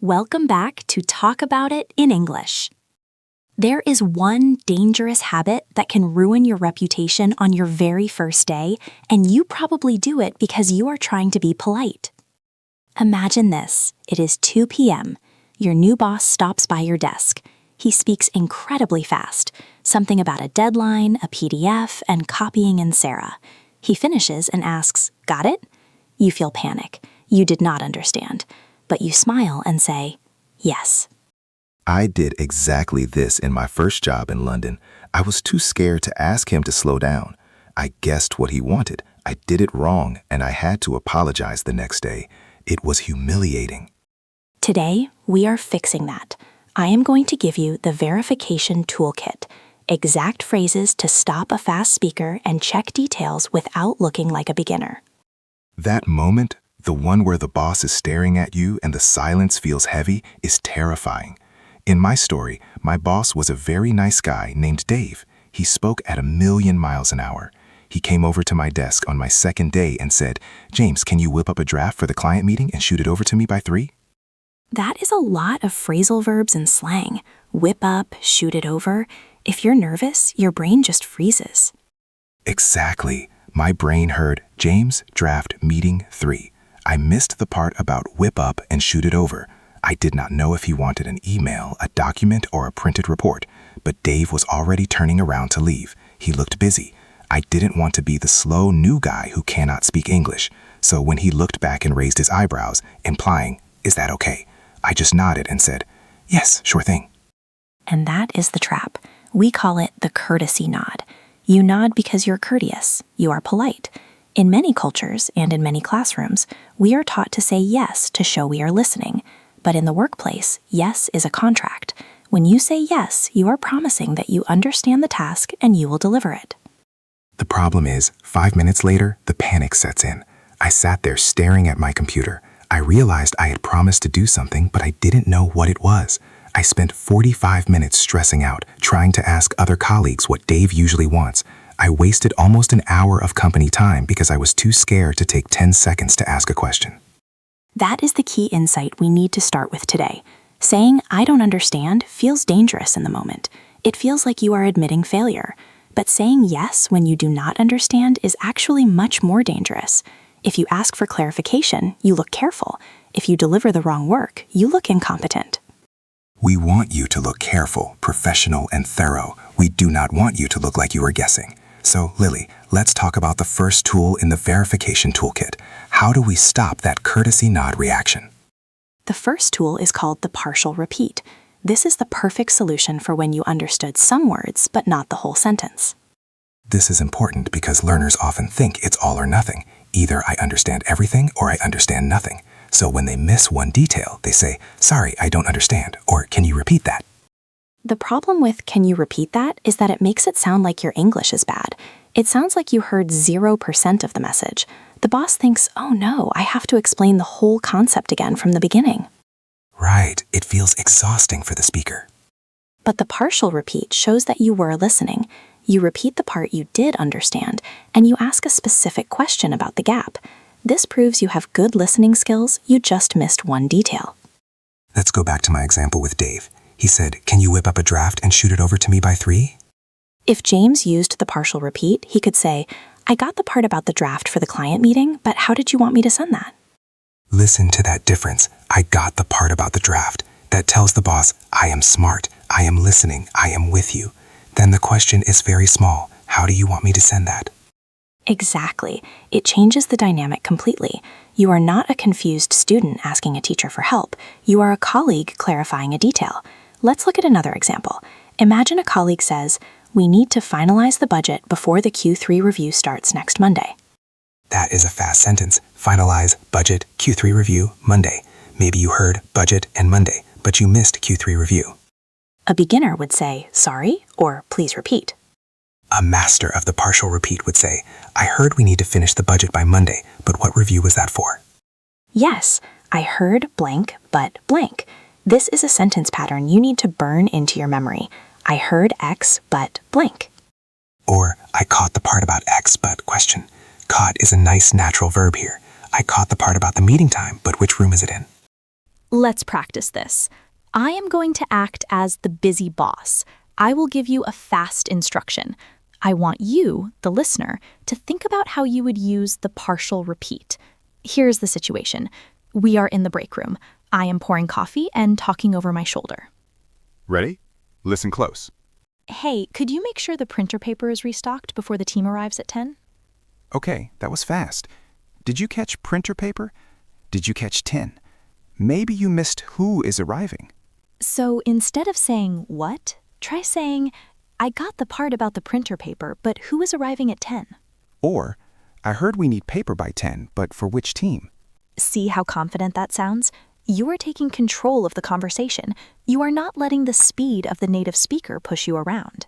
Welcome back to Talk About It in English. There is one dangerous habit that can ruin your reputation on your very first day, and you probably do it because you are trying to be polite. Imagine this. It is 2 p.m. Your new boss stops by your desk. He speaks incredibly fast, something about a deadline, a PDF, and copying in Sarah. He finishes and asks, "Got it?" You feel panic. You did not understand. But you smile and say, "Yes." I did exactly this in my first job in London. I was too scared to ask him to slow down. I guessed what he wanted. I did it wrong, and I had to apologize the next day. It was humiliating. Today, we are fixing that. I am going to give you the Verification Toolkit, exact phrases to stop a fast speaker and check details without looking like a beginner. That moment, the one where the boss is staring at you and the silence feels heavy, is terrifying. In my story, my boss was a very nice guy named Dave. He spoke at 1,000,000 miles an hour. He came over to my desk on my second day and said, "James, can you whip up a draft for the client meeting and shoot it over to me by 3?" That is a lot of phrasal verbs and slang. Whip up, shoot it over. If you're nervous, your brain just freezes. Exactly. My brain heard, "James, draft meeting 3. I missed the part about whip up and shoot it over. I did not know if he wanted an email, a document, or a printed report, but Dave was already turning around to leave. He looked busy. I didn't want to be the slow new guy who cannot speak English, so when he looked back and raised his eyebrows, implying, "Is that okay?" I just nodded and said, "Yes, sure thing." And that is the trap. We call it the courtesy nod. You nod because you're courteous. You are polite. In many cultures and in many classrooms, we are taught to say yes to show we are listening. But in the workplace, yes is a contract. When you say yes, you are promising that you understand the task and you will deliver it. The problem is, 5 minutes later, the panic sets in. I sat there staring at my computer. I realized I had promised to do something, but I didn't know what it was. I spent 45 minutes stressing out, trying to ask other colleagues what Dave usually wants. I wasted almost an hour of company time because I was too scared to take 10 seconds to ask a question. That is the key insight we need to start with today. Saying, "I don't understand," feels dangerous in the moment. It feels like you are admitting failure. But saying yes when you do not understand is actually much more dangerous. If you ask for clarification, you look careful. If you deliver the wrong work, you look incompetent. We want you to look careful, professional, and thorough. We do not want you to look like you are guessing. So, Lily, let's talk about the first tool in the Verification Toolkit. How do we stop that courtesy nod reaction? The first tool is called the partial repeat. This is the perfect solution for when you understood some words but not the whole sentence. This is important because learners often think it's all or nothing. Either I understand everything or I understand nothing. So when they miss one detail, they say, "Sorry, I don't understand," or "Can you repeat that?" The problem with "can you repeat that" is that it makes it sound like your English is bad. It sounds like you heard 0% of the message. The boss thinks, "Oh no, I have to explain the whole concept again from the beginning." Right, it feels exhausting for the speaker. But the partial repeat shows that you were listening. You repeat the part you did understand, and you ask a specific question about the gap. This proves you have good listening skills, you just missed one detail. Let's go back to my example with Dave. He said, "Can you whip up a draft and shoot it over to me by 3?" If James used the partial repeat, he could say, "I got the part about the draft for the client meeting, but how did you want me to send that?" Listen to that difference. I got the part about the draft. That tells the boss, I am smart, I am listening, I am with you. Then the question is very small. How do you want me to send that? Exactly. It changes the dynamic completely. You are not a confused student asking a teacher for help. You are a colleague clarifying a detail. Let's look at another example. Imagine a colleague says, "We need to finalize the budget before the Q3 review starts next Monday." That is a fast sentence. Finalize, budget, Q3 review, Monday. Maybe you heard budget and Monday, but you missed Q3 review. A beginner would say, "Sorry," or "Please repeat." A master of the partial repeat would say, "I heard we need to finish the budget by Monday, but what review was that for?" Yes, I heard blank, but blank. This is a sentence pattern you need to burn into your memory. I heard X, but blank. Or, I caught the part about X, but question. Caught is a nice natural verb here. I caught the part about the meeting time, but which room is it in? Let's practice this. I am going to act as the busy boss. I will give you a fast instruction. I want you, the listener, to think about how you would use the partial repeat. Here's the situation. We are in the break room. I am pouring coffee and talking over my shoulder. Ready? Listen close. Hey, could you make sure the printer paper is restocked before the team arrives at 10? Okay, that was fast. Did you catch printer paper? Did you catch 10? Maybe you missed who is arriving. So instead of saying what, try saying, I got the part about the printer paper, but who is arriving at 10? Or, I heard we need paper by 10, but for which team? See how confident that sounds? You are taking control of the conversation. You are not letting the speed of the native speaker push you around.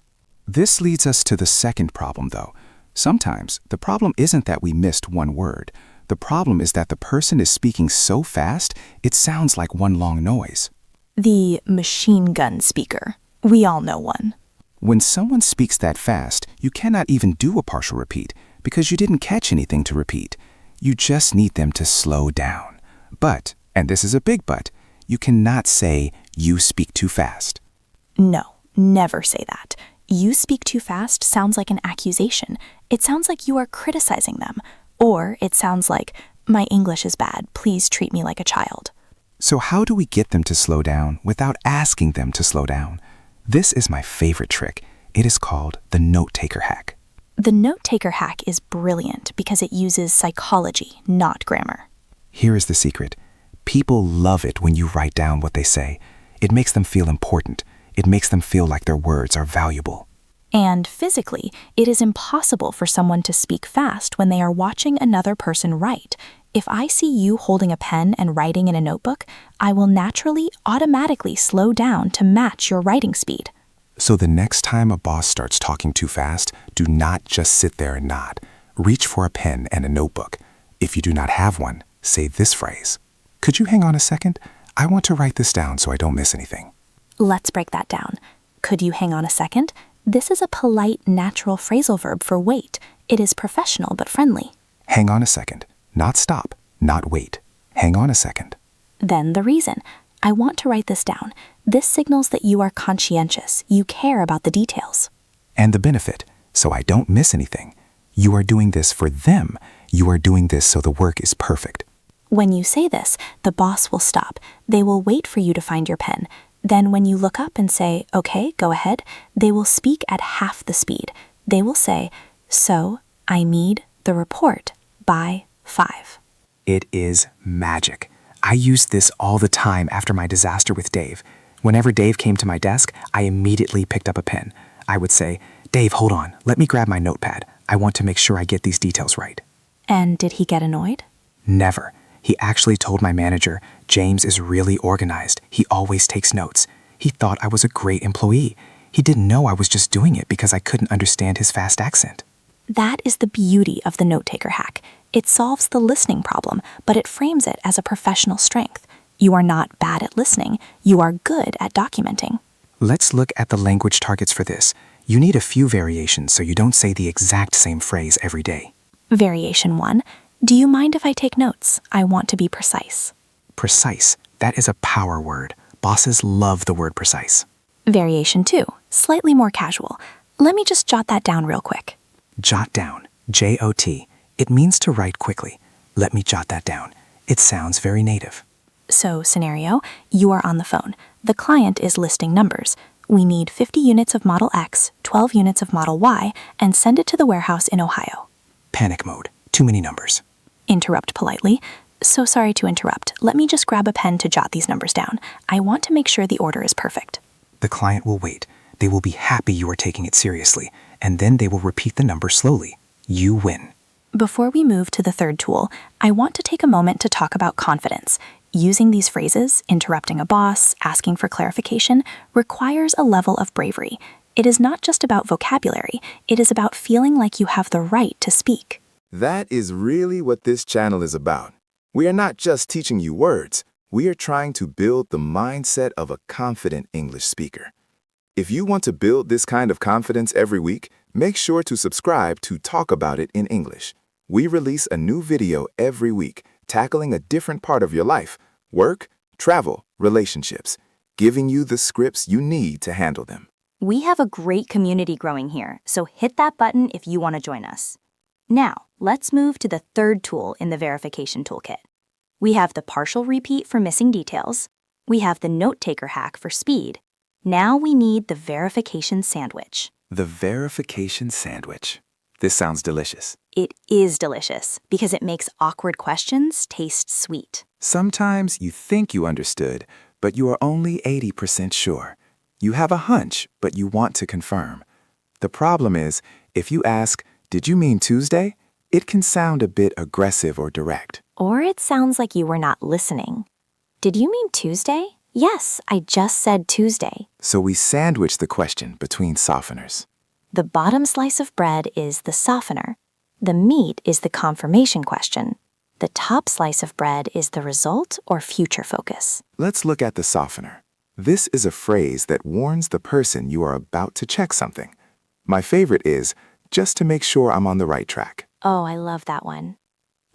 This leads us to the second problem, though. Sometimes, the problem isn't that we missed one word. The problem is that the person is speaking so fast, it sounds like one long noise. The machine gun speaker. We all know one. When someone speaks that fast, you cannot even do a partial repeat because you didn't catch anything to repeat. You just need them to slow down. But, and this is a big but, you cannot say, you speak too fast. No, never say that. You speak too fast sounds like an accusation. It sounds like you are criticizing them. Or it sounds like, my English is bad, please treat me like a child. So how do we get them to slow down without asking them to slow down? This is my favorite trick. It is called the note-taker hack. The note-taker hack is brilliant because it uses psychology, not grammar. Here is the secret. People love it when you write down what they say. It makes them feel important. It makes them feel like their words are valuable. And physically, it is impossible for someone to speak fast when they are watching another person write. If I see you holding a pen and writing in a notebook, I will naturally, automatically slow down to match your writing speed. So the next time a boss starts talking too fast, do not just sit there and nod. Reach for a pen and a notebook. If you do not have one, say this phrase. Could you hang on a second? I want to write this down so I don't miss anything. Let's break that down. Could you hang on a second? This is a polite, natural phrasal verb for wait. It is professional but friendly. Hang on a second. Not stop, not wait. Hang on a second. Then the reason. I want to write this down. This signals that you are conscientious. You care about the details. And the benefit, so I don't miss anything. You are doing this for them. You are doing this so the work is perfect. When you say this, the boss will stop. They will wait for you to find your pen. Then when you look up and say, okay, go ahead, they will speak at half the speed. They will say, so I need the report by 5. It is magic. I used this all the time after my disaster with Dave. Whenever Dave came to my desk, I immediately picked up a pen. I would say, Dave, hold on, let me grab my notepad. I want to make sure I get these details right. And did he get annoyed? Never. He actually told my manager, James is really organized. He always takes notes. He thought I was a great employee. He didn't know I was just doing it because I couldn't understand his fast accent. That is the beauty of the note-taker hack. It solves the listening problem, but it frames it as a professional strength. You are not bad at listening. You are good at documenting. Let's look at the language targets for this. You need a few variations so you don't say the exact same phrase every day. Variation 1. Do you mind if I take notes? I want to be precise. Precise. That is a power word. Bosses love the word precise. Variation 2. Slightly more casual. Let me just jot that down real quick. Jot down. J-O-T. It means to write quickly. Let me jot that down. It sounds very native. So, scenario, you are on the phone. The client is listing numbers. We need 50 units of Model X, 12 units of Model Y, and send it to the warehouse in Ohio. Panic mode. Too many numbers. Interrupt politely. So sorry to interrupt. Let me just grab a pen to jot these numbers down. I want to make sure the order is perfect. The client will wait. They will be happy you are taking it seriously, and then they will repeat the numbers slowly. You win. Before we move to the third tool, I want to take a moment to talk about confidence. Using these phrases, interrupting a boss, asking for clarification, requires a level of bravery. It is not just about vocabulary, it is about feeling like you have the right to speak. That is really what this channel is about. We are not just teaching you words, we are trying to build the mindset of a confident English speaker. If you want to build this kind of confidence every week, make sure to subscribe to Talk About It in English. We release a new video every week, tackling a different part of your life, work, travel, relationships, giving you the scripts you need to handle them. We have a great community growing here, so hit that button if you want to join us. Now, let's move to the third tool in the Verification Toolkit. We have the partial repeat for missing details. We have the note-taker hack for speed. Now we need the verification sandwich. The verification sandwich. This sounds delicious. It is delicious because it makes awkward questions taste sweet. Sometimes you think you understood, but you are only 80% sure. You have a hunch, but you want to confirm. The problem is, if you ask, "Did you mean Tuesday?" it can sound a bit aggressive or direct. Or it sounds like you were not listening. Did you mean Tuesday? Yes, I just said Tuesday. So we sandwich the question between softeners. The bottom slice of bread is the softener. The meat is the confirmation question. The top slice of bread is the result or future focus. Let's look at the softener. This is a phrase that warns the person you are about to check something. My favorite is, "just to make sure I'm on the right track." Oh, I love that one.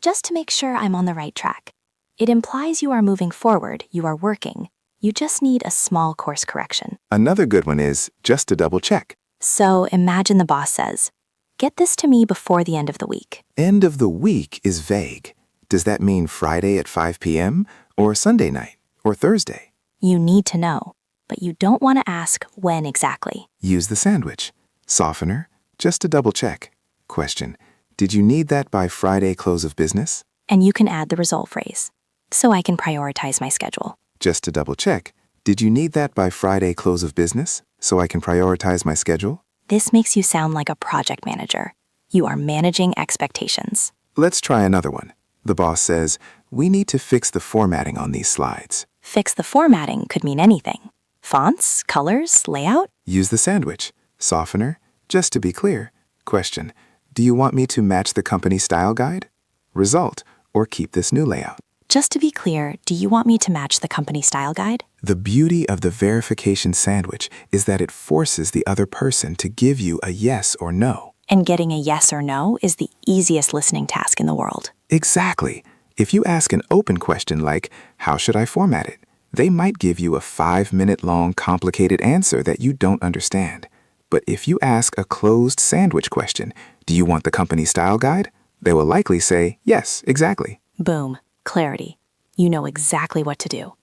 Just to make sure I'm on the right track. It implies you are moving forward, you are working. You just need a small course correction. Another good one is, "just to double check." So imagine the boss says, "Get this to me before the end of the week." End of the week is vague. Does that mean Friday at 5 p.m. or Sunday night or Thursday? You need to know, but you don't want to ask when exactly. Use the sandwich. Softener, "just to double check." Question, "Did you need that by Friday close of business?" And you can add the result phrase, "so I can prioritize my schedule." Just to double check, "Did you need that by Friday close of business so I can prioritize my schedule?" This makes you sound like a project manager. You are managing expectations. Let's try another one. The boss says, "We need to fix the formatting on these slides." Fix the formatting could mean anything. Fonts, colors, layout? Use the sandwich. Softener, "just to be clear." Question, "Do you want me to match the company style guide?" Result, or keep this new layout. Just to be clear, do you want me to match the company style guide? The beauty of the verification sandwich is that it forces the other person to give you a yes or no. And getting a yes or no is the easiest listening task in the world. Exactly. If you ask an open question like, "How should I format it?" they might give you a 5-minute-long complicated answer that you don't understand. But if you ask a closed sandwich question, "Do you want the company style guide?" they will likely say, "Yes, exactly." Boom. Clarity. You know exactly what to do.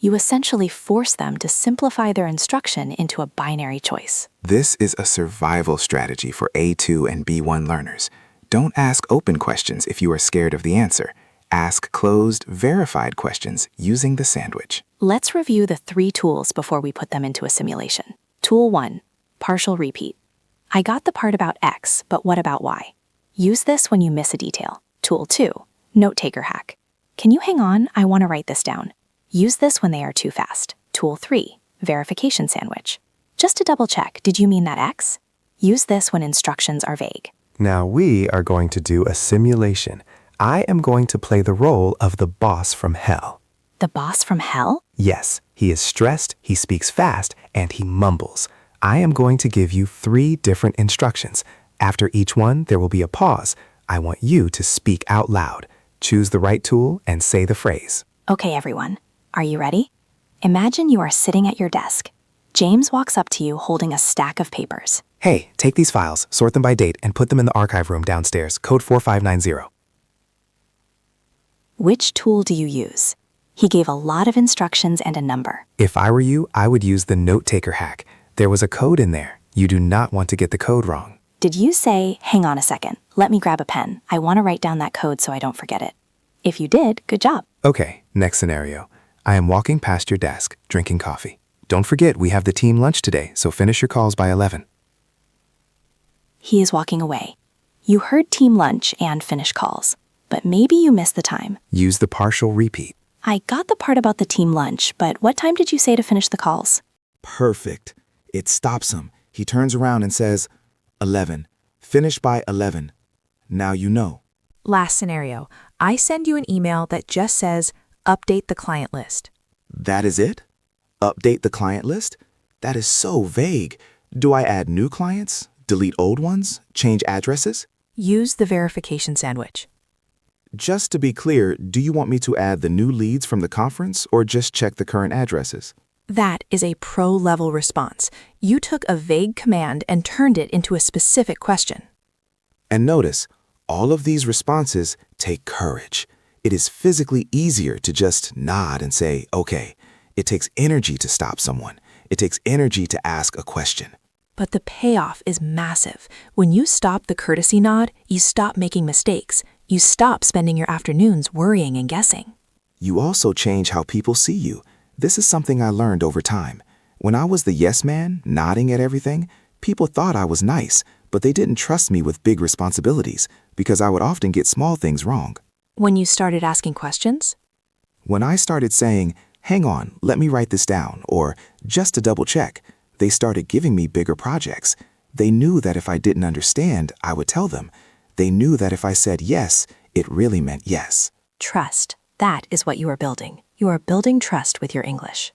You essentially force them to simplify their instruction into a binary choice. This is a survival strategy for A2 and B1 learners. Don't ask open questions if you are scared of the answer. Ask closed, verified questions using the sandwich. Let's review the 3 tools before we put them into a simulation. Tool 1, partial repeat. I got the part about X, but what about Y? Use this when you miss a detail. Tool 2, note-taker hack. Can you hang on? I want to write this down. Use this when they are too fast. Tool 3, verification sandwich. Just to double check, did you mean that X? Use this when instructions are vague. Now we are going to do a simulation. I am going to play the role of the boss from hell. The boss from hell? Yes, he is stressed, he speaks fast, and he mumbles. I am going to give you 3 different instructions. After each one, there will be a pause. I want you to speak out loud. Choose the right tool and say the phrase. Okay, everyone. Are you ready? Imagine you are sitting at your desk. James walks up to you holding a stack of papers. Hey, take these files, sort them by date, and put them in the archive room downstairs, code 4590. Which tool do you use? He gave a lot of instructions and a number. If I were you, I would use the note-taker hack. There was a code in there. You do not want to get the code wrong. Did you say, "Hang on a second, let me grab a pen. I want to write down that code so I don't forget it"? If you did, good job. Okay, next scenario. I am walking past your desk, drinking coffee. Don't forget, we have the team lunch today, so finish your calls by 11. He is walking away. You heard team lunch and finish calls, but maybe you missed the time. Use the partial repeat. I got the part about the team lunch, but what time did you say to finish the calls? Perfect. It stops him. He turns around and says, 11. Finish by 11. Now you know. Last scenario. I send you an email that just says, "Update the client list." That is it? Update the client list? That is so vague. Do I add new clients? Delete old ones? Change addresses? Use the verification sandwich. Just to be clear, do you want me to add the new leads from the conference or just check the current addresses? That is a pro-level response. You took a vague command and turned it into a specific question. And notice, all of these responses take courage. It is physically easier to just nod and say, okay. It takes energy to stop someone. It takes energy to ask a question. But the payoff is massive. When you stop the courtesy nod, you stop making mistakes. You stop spending your afternoons worrying and guessing. You also change how people see you. This is something I learned over time. When I was the yes man, nodding at everything, people thought I was nice, but they didn't trust me with big responsibilities because I would often get small things wrong. When you started asking questions? When I started saying, hang on, let me write this down, or just to double check, they started giving me bigger projects. They knew that if I didn't understand, I would tell them. They knew that if I said yes, it really meant yes. Trust. That is what you are building. You are building trust with your English.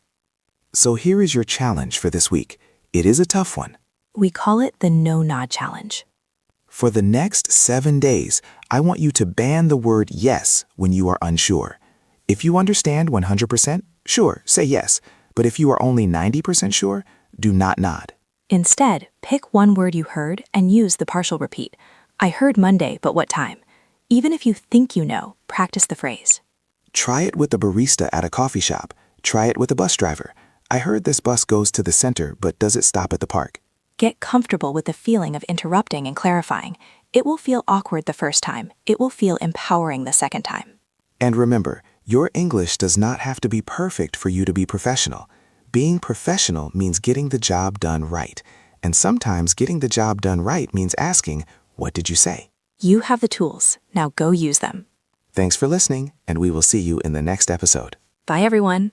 So here is your challenge for this week. It is a tough one. We call it the no-nod challenge. For the next 7 days, I want you to ban the word yes when you are unsure. If you understand 100%, sure, say yes. But if you are only 90% sure, do not nod. Instead, pick one word you heard and use the partial repeat. I heard Monday, but what time? Even if you think you know, practice the phrase. Try it with a barista at a coffee shop. Try it with a bus driver. I heard this bus goes to the center, but does it stop at the park? Get comfortable with the feeling of interrupting and clarifying. It will feel awkward the first time. It will feel empowering the second time. And remember, your English does not have to be perfect for you to be professional. Being professional means getting the job done right. And sometimes getting the job done right means asking, what did you say? You have the tools. Now go use them. Thanks for listening, and we will see you in the next episode. Bye, everyone.